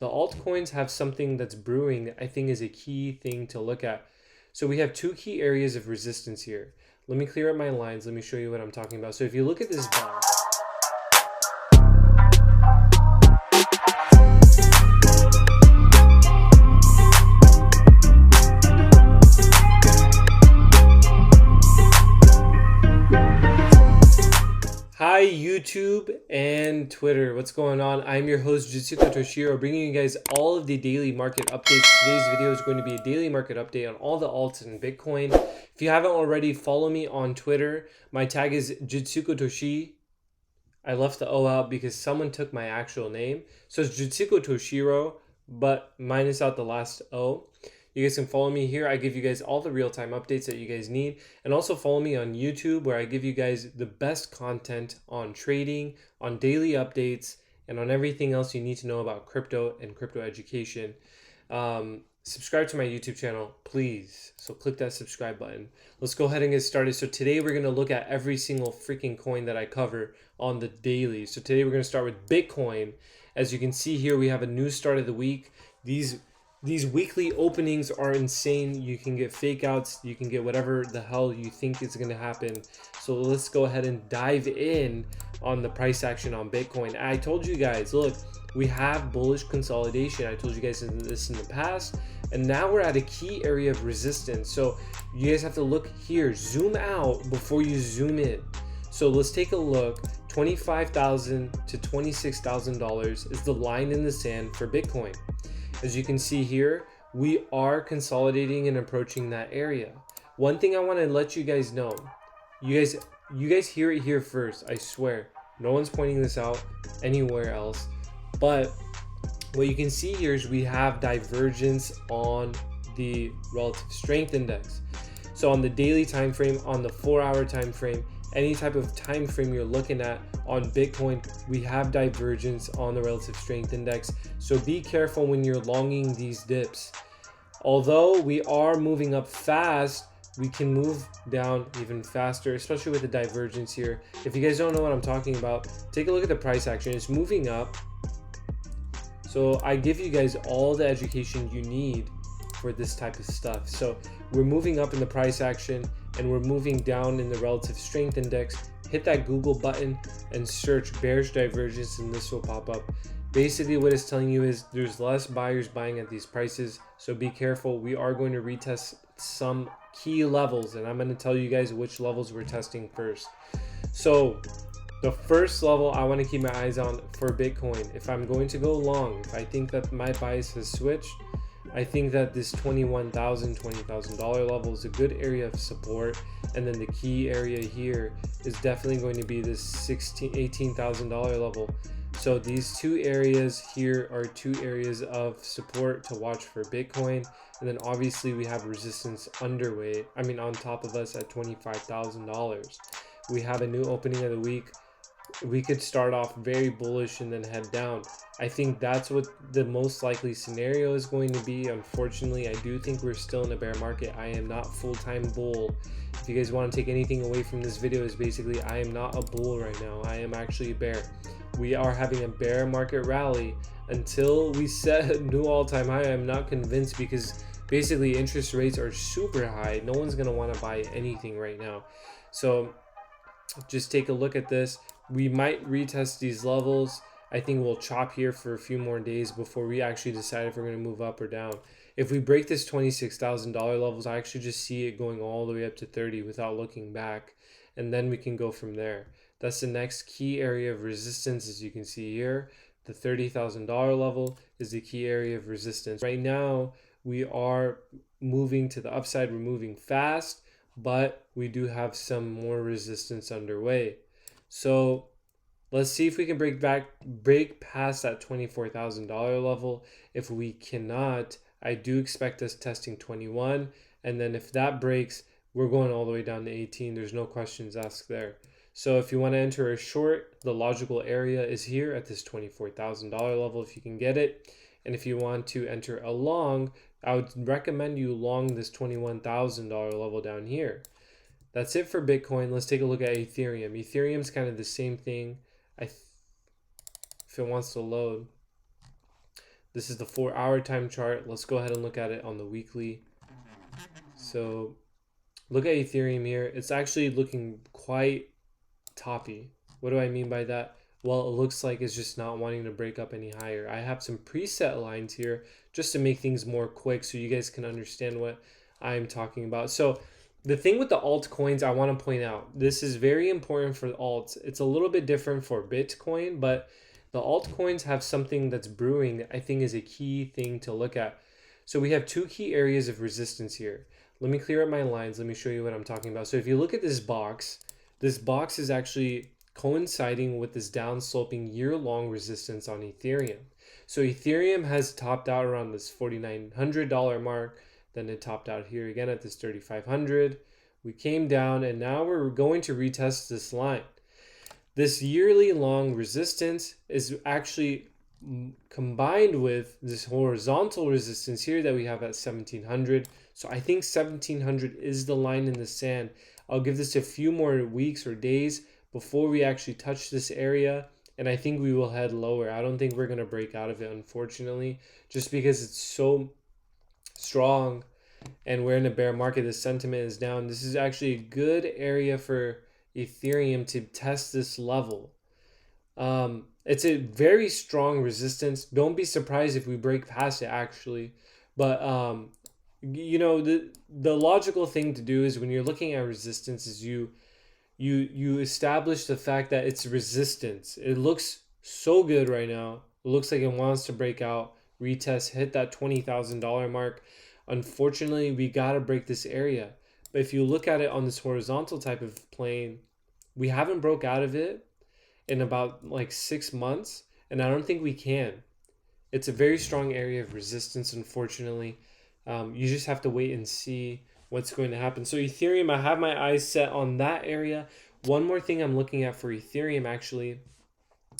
the altcoins have something that's brewing that I think is a key thing to look at. So we have two key areas of resistance here. Let me clear up my lines. Let me show you what I'm talking about. So if you look at this bar, hi YouTube and Twitter, what's going on? I'm your host Jutsuko Toshiro, bringing you guys all of the daily market updates. Today's video is going to be a daily market update on all the alts and Bitcoin. If you haven't already, follow me on Twitter. My tag is Jutsuko Toshi. I left the O out because someone took my actual name. So it's Jutsuko Toshiro, but minus out the last O. You guys can follow me here. I give you guys all the real-time updates that you guys need. And also follow me on YouTube, where I give you guys the best content on trading, on daily updates, and on everything else you need to know about crypto and crypto education. Subscribe to my YouTube channel, please. So click that subscribe button. Let's go ahead and get started. So today we're going to look at every single freaking coin that I cover on the daily. So today we're going to start with Bitcoin. As you can see here, we have a new start of the week. These weekly openings are insane. You can get fake outs. You can get whatever the hell you think is going to happen. So let's go ahead and dive in on the price action on Bitcoin. I told you guys, look, we have bullish consolidation. I told you guys this in the past. And now we're at a key area of resistance. So you guys have to look here, zoom out before you zoom in. So let's take a look. $25,000 to $26,000 is the line in the sand for Bitcoin. As you can see here, we are consolidating and approaching that area. One thing I want to let you guys know, you guys hear it here first, I swear. No one's pointing this out anywhere else. But what you can see here is we have divergence on the relative strength index. So on the daily time frame, on the 4-hour time frame, any type of time frame you're looking at on Bitcoin, we have divergence on the relative strength index. So be careful when you're longing these dips. Although we are moving up fast, we can move down even faster, especially with the divergence here. If you guys don't know what I'm talking about, take a look at the price action. It's moving up. So I give you guys all the education you need for this type of stuff. So we're moving up in the price action and we're moving down in the relative strength index. Hit that Google button and search bearish divergence and this will pop up. Basically what it's telling you is there's less buyers buying at these prices, so be careful. We are going to retest some key levels and I'm going to tell you guys which levels we're testing first. So the first level I want to keep my eyes on for Bitcoin, if I'm going to go long, if I think that my bias has switched, I think that this $21,000, $20,000 level is a good area of support. And then the key area here is definitely going to be this $18,000 level. So these two areas here are two areas of support to watch for Bitcoin. And then obviously we have resistance on top of us at $25,000. We have a new opening of the week. We could start off very bullish and then head down. I think that's what the most likely scenario is going to be. Unfortunately, I do think we're still in a bear market. I am not full-time bull. If you guys want to take anything away from this video, is basically I am not a bull right now. I am actually a bear. We are having a bear market rally until we set a new all-time high. I'm not convinced because basically interest rates are super high. No one's going to want to buy anything right now. So just take a look at this. We might retest these levels. I think we'll chop here for a few more days before we actually decide if we're going to move up or down. If we break this $26,000 levels, I actually just see it going all the way up to 30 without looking back. And then we can go from there. That's the next key area of resistance, as you can see here. The $30,000 level is the key area of resistance. Right now, we are moving to the upside. We're moving fast, but we do have some more resistance underway. So let's see if we can break past that $24,000 level. If we cannot, I do expect us testing 21. And then if that breaks, we're going all the way down to 18. There's no questions asked there. So if you want to enter a short, the logical area is here at this $24,000 level if you can get it. And if you want to enter a long, I would recommend you long this $21,000 level down here. That's it for Bitcoin. Let's take a look at Ethereum. Ethereum's kind of the same thing. If it wants to load. This is the 4-hour time chart. Let's go ahead and look at it on the weekly. So look at Ethereum here. It's actually looking quite toppy. What do I mean by that? Well, it looks like it's just not wanting to break up any higher. I have some preset lines here just to make things more quick so you guys can understand what I'm talking about. So the thing with the altcoins, I want to point out, this is very important for alts. It's a little bit different for Bitcoin, but the altcoins have something that's brewing that I think is a key thing to look at. So we have two key areas of resistance here. Let me clear up my lines. Let me show you what I'm talking about. So if you look at this box is actually coinciding with this downsloping year-long resistance on Ethereum. So Ethereum has topped out around this $4,900 mark. Then it topped out here again at this 3,500. We came down and now we're going to retest this line. This yearly long resistance is actually combined with this horizontal resistance here that we have at 1,700. So I think 1,700 is the line in the sand. I'll give this a few more weeks or days before we actually touch this area, and I think we will head lower. I don't think we're going to break out of it, unfortunately, just because it's so strong and we're in a bear market. The sentiment is down. This is actually a good area for Ethereum to test this level. It's a very strong resistance. Don't be surprised if we break past it, actually. But you know, the logical thing to do is when you're looking at resistance is you establish the fact that it's resistance. It looks so good right now. It looks like it wants to break out, retest, hit that $20,000 mark. Unfortunately, we got to break this area. But if you look at it on this horizontal type of plane, we haven't broke out of it in about like 6 months, and I don't think we can. It's a very strong area of resistance, unfortunately. You just have to wait and see what's going to happen. So Ethereum, I have my eyes set on that area. One more thing I'm looking at for Ethereum actually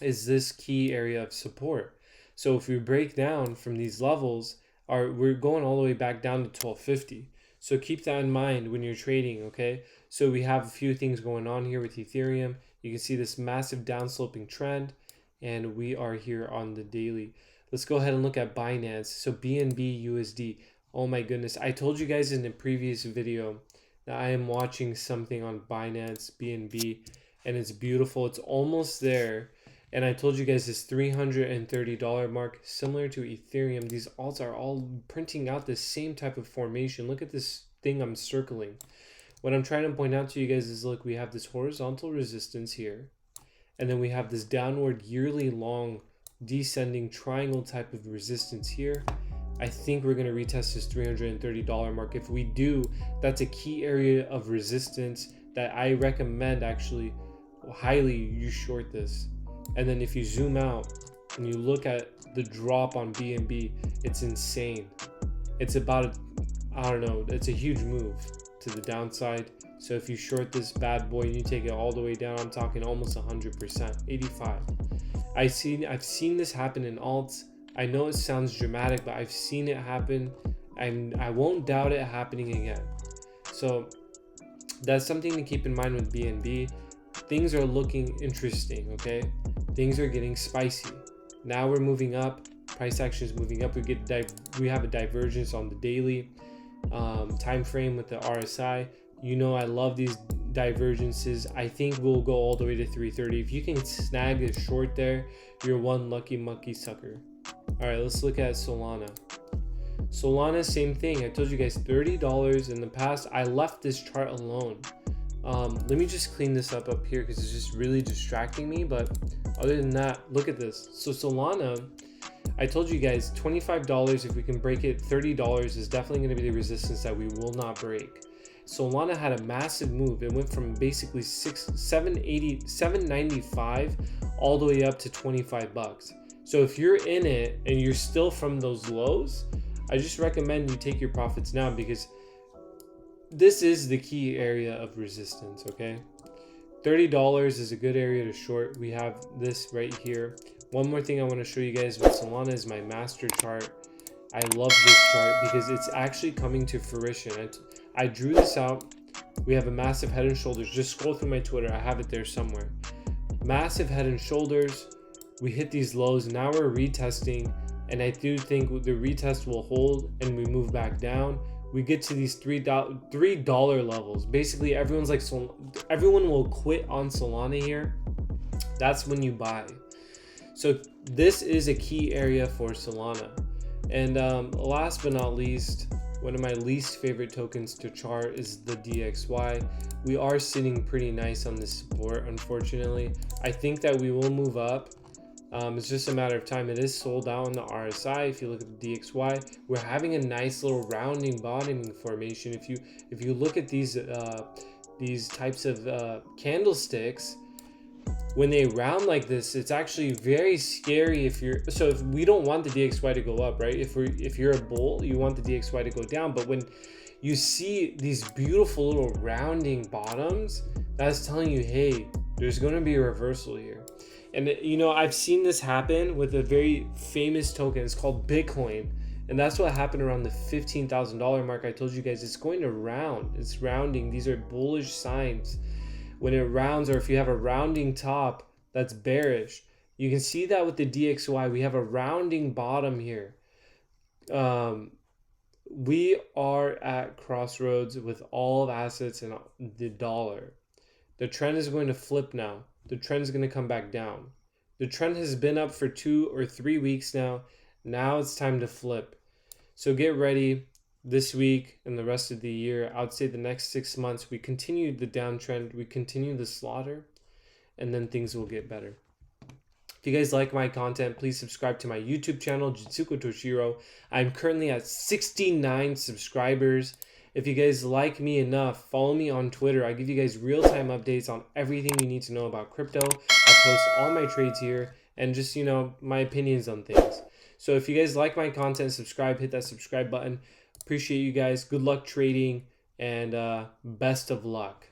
is this key area of support. So if we break down from these levels, we're going all the way back down to 1250. So keep that in mind when you're trading, okay? So we have a few things going on here with Ethereum. You can see this massive downsloping trend, and we are here on the daily. Let's go ahead and look at Binance. So BNB USD. Oh my goodness. I told you guys in a previous video that I am watching something on Binance BNB, and it's beautiful. It's almost there. And I told you guys this $330 mark, similar to Ethereum. These alts are all printing out the same type of formation. Look at this thing I'm circling. What I'm trying to point out to you guys is, look, we have this horizontal resistance here. And then we have this downward yearly long descending triangle type of resistance here. I think we're going to retest this $330 mark. If we do, that's a key area of resistance that I recommend actually highly you short this. And then if you zoom out and you look at the drop on BNB, it's insane. It's about, I don't know, it's a huge move to the downside. So if you short this bad boy and you take it all the way down, I'm talking almost 100%, 85. I've seen this happen in alts. I know it sounds dramatic, but I've seen it happen, and I won't doubt it happening again. So that's something to keep in mind with BNB. Things are looking interesting, okay? Things are getting spicy. Now we're moving up. Price action is moving up. We have a divergence on the daily time frame with the RSI. You know I love these divergences. I think we'll go all the way to 330. If you can snag a short there, you're one lucky monkey sucker. All right, let's look at Solana. Solana, same thing. I told you guys $30 in the past. I left this chart alone. Let me just clean this up here because it's just really distracting me. But other than that, look at this. So Solana, I told you guys $25. If we can break it, $30 is definitely going to be the resistance that we will not break. Solana had a massive move. It went from basically $795 all the way up to $25. So if you're in it and you're still from those lows, I just recommend you take your profits now, because this is the key area of resistance, okay? $30 is a good area to short. We have this right here. One more thing I want to show you guys with Solana is my master chart. I love this chart because it's actually coming to fruition. I drew this out. We have a massive head and shoulders. Just scroll through my Twitter. I have it there somewhere. Massive head and shoulders. We hit these lows. Now we're retesting. and I do think the retest will hold and we move back down. We get to these $3 levels. Basically, everyone will quit on Solana here. That's when you buy. So this is a key area for Solana. And last but not least, one of my least favorite tokens to chart is the DXY. We are sitting pretty nice on this support, unfortunately. I think that we will move up. It's just a matter of time. It is sold out on the RSI. If you look at the DXY, we're having a nice little rounding bottoming formation. If you look at these types of candlesticks, when they round like this, it's actually very scary. If we don't want the DXY to go up, right? If you're a bull, you want the DXY to go down. But when you see these beautiful little rounding bottoms, that's telling you, hey, there's going to be a reversal here. And I've seen this happen with a very famous token. It's called Bitcoin, and that's what happened around the $15,000 mark. I told you guys it's going to round. It's rounding. These are bullish signs. When it rounds, or if you have a rounding top, that's bearish. You can see that with the DXY. We have a rounding bottom here. We are at crossroads with all of assets and the dollar. The trend is going to flip now. The trend is going to come back down. The trend has been up for 2 or 3 weeks now. Now it's time to flip. So get ready. This week and the rest of the year, I would say the next 6 months, we continue the downtrend, we continue the slaughter, and then things will get better. If you guys like my content, please subscribe to my YouTube channel, Jitsuko Toshiro. I'm currently at 69 subscribers. If you guys like me enough, follow me on Twitter. I give you guys real-time updates on everything you need to know about crypto. I post all my trades here and just, my opinions on things. So if you guys like my content, subscribe, hit that subscribe button. Appreciate you guys. Good luck trading, and best of luck.